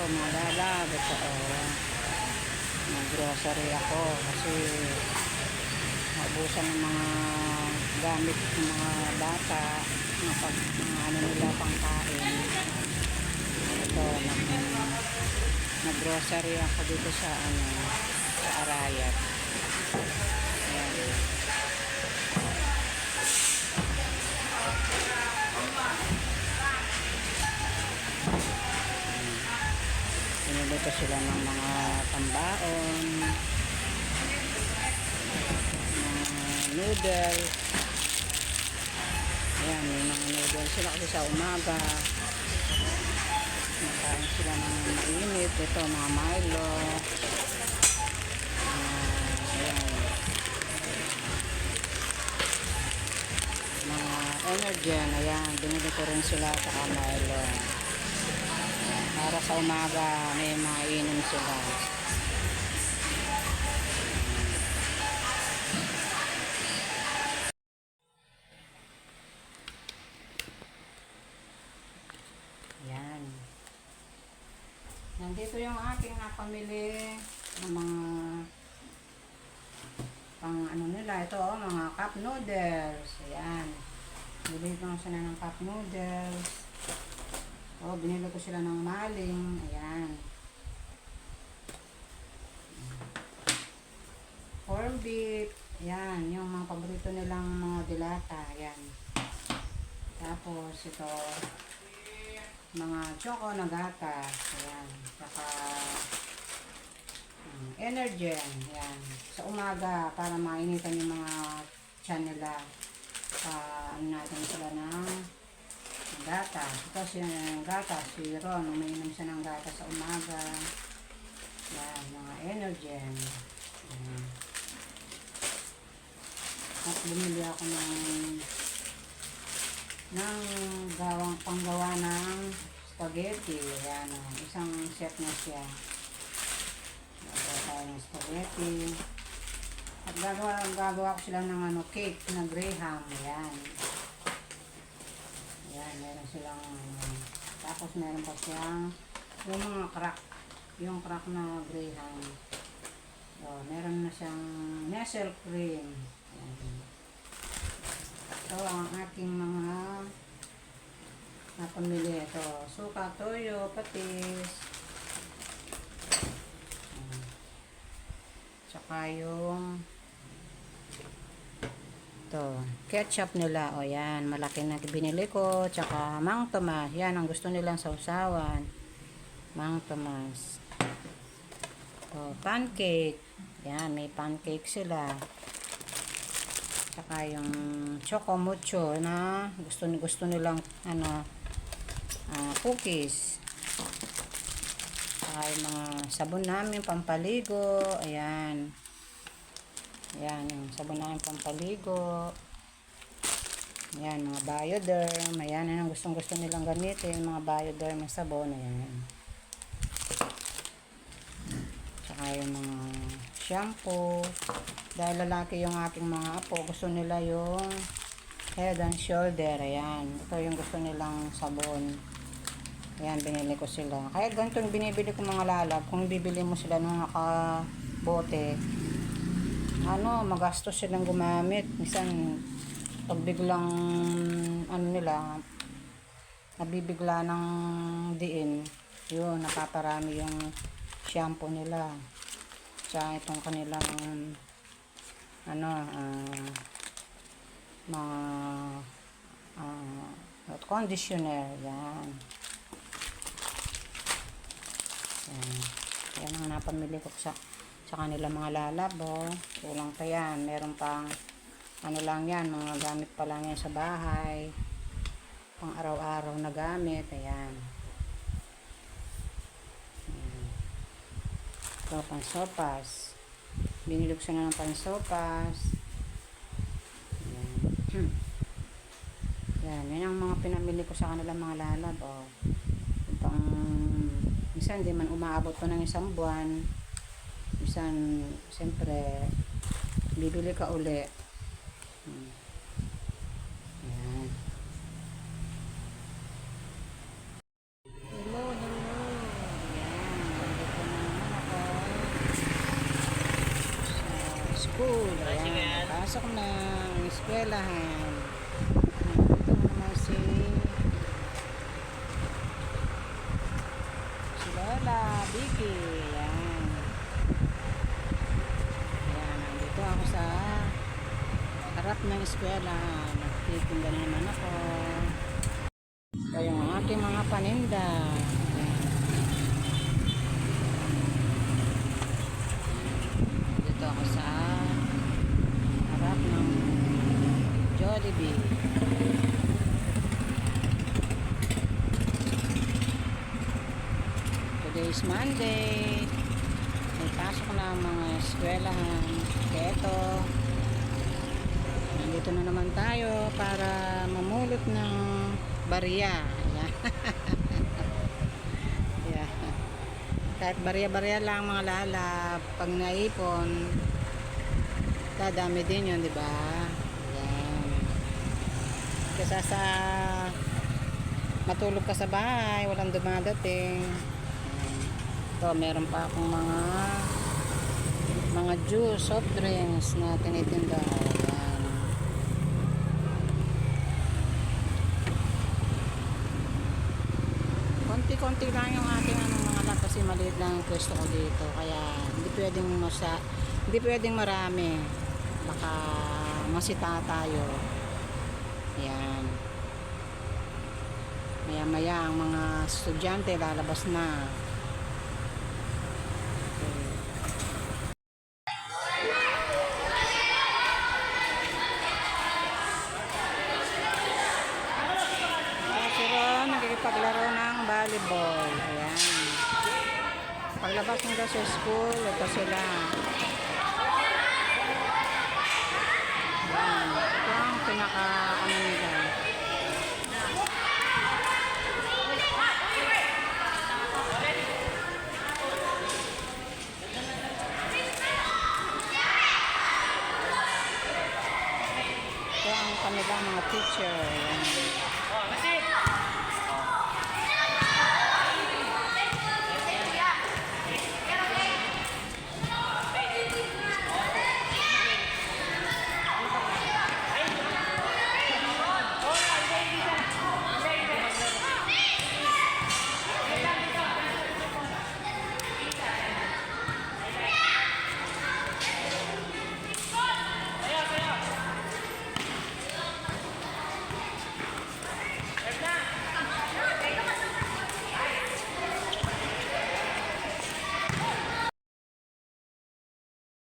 mga lalab. Ito, nag-grocery ako kasi naubusan ng mga gamit ng mga bata, mga ano nila pangkain. Ito, nag-grocery ako dito sa sa Arayat. Ayan. Pinili ko sila ng mga tambaon, noodles. Ayan, may mga noodles sila kasi sa umaga. Nakain sila ng mainit. Ito, mga Milo. Ayan. Mga Energen. Ayan, binili ko rin sila sa Milo. Para sa umaga, may mainom sila. Ayan. Nandito yung aking napamili ng mga pang ano nila. Ito, mga cup noodles. Ayan. Bili ko sila ng cup noodles. Binili ko sila ng maling. Ayan. Corn beef. Ayan. Yung mga paborito nilang mga dilata. Ayan. Tapos ito, mga choco na gatas. Ayan. Saka Energen. Ayan. Sa umaga, para mainitan yung mga tiyan nila. Ano natin sila ng gatas. Ito siya ng gatas. Si Ron, umiinom siya ng gatas sa umaga. Ayan. Mga Energen. Ayan. At bumili ako ng panggawa ng spaghetti. Ayan, isang set na siya. Gagawa tayo ng spaghetti. At gagawa ko sila ng cake na Graham. Ayan. Ayan, meron silang tapos meron pa siyang yung mga crack. Yung crack na Graham. Meron na siyang Nestle cream. Ayan. Ito ang aking mga napamili. Ito, suka, toyo, patis. Tsaka yung ketchup nila. O yan, malaki na binili ko. Tsaka Mang Tomas. Yan, ang gusto nilang sausawan. Mang Tomas. Pancake. Yan, may pancake sila. Saka yung choco mucho na gusto nilang cookies. Saka yung mga sabon namin pampaligo. Ayan. Ayan, yung sabon namin pampaligo. Ayan, mga Bioderm. Ayan, ang gusto nilang gamitin. Mga Bioderm na sabon. Ayan. Saka yung mga shampoo. Dahil lalaki yung aking mga apo, gusto nila yung Head and Shoulder. Ayan. Ito yung gusto nilang sabon. Ayan, binili ko sila. Kaya ganito yung binibili ko mga lalab. Kung bibili mo sila nung nakabote, magastos silang gumamit. Minsan, pag biglang, nila, nabibigla ng diin, yun, napaparami yung shampoo nila. Tsaka itong kanilang mga conditioner. Yan. Yan ang napamili ko sa kanila mga lalabo. Kulang pa yan. Meron pang lang yan, mga gamit pa lang yan sa bahay. Pang araw-araw na gamit. Ayan. Ito, pansopas. Binili ko siya ng pansopas. Ayan. Yan ang mga pinamili ko sa kanila mga lalab. Itong minsan hindi man umaabot pa ng isang buwan. Minsan, siyempre, bibili ka uli. Ayan. Hello. Pasok na ang eskwelahan. Ito naman si Lola, Vicky. Ayan. Ayan, nandito ako sa harap ng eskwelahan. Nagtitinda na naman ako. Ito yung aking mga paninda. Ayan. Dito ako sa harap ng Jollibee. Today is Monday. May pasok na ang mga eskwelahan. Kaya ito, nandito na naman tayo para mamulot ng barya. Ayan. Yeah. Kahit barya-barya lang mga lalab, pag naipon, dadami din yun, di ba? Ayan. Kesa sa matulog ka sa bahay, walang dumadating. Ayan. Ito, meron pa akong mga juice, soft drinks na tinitinda. Ayan. Konti-konti lang yung aking mga lab kasi maliit lang ang pwesto ko dito. Kaya hindi pwedeng marami. Baka masita tayo. Ayan. Maya-maya ang mga estudyante lalabas na. Si Ron nakikipaglaro ng volleyball. Ayan. Paglabas nila sa school, ito sila. Ayan. Ito ang pinaka-ano nila. Ito ang kanilang mga teacher. Ayan.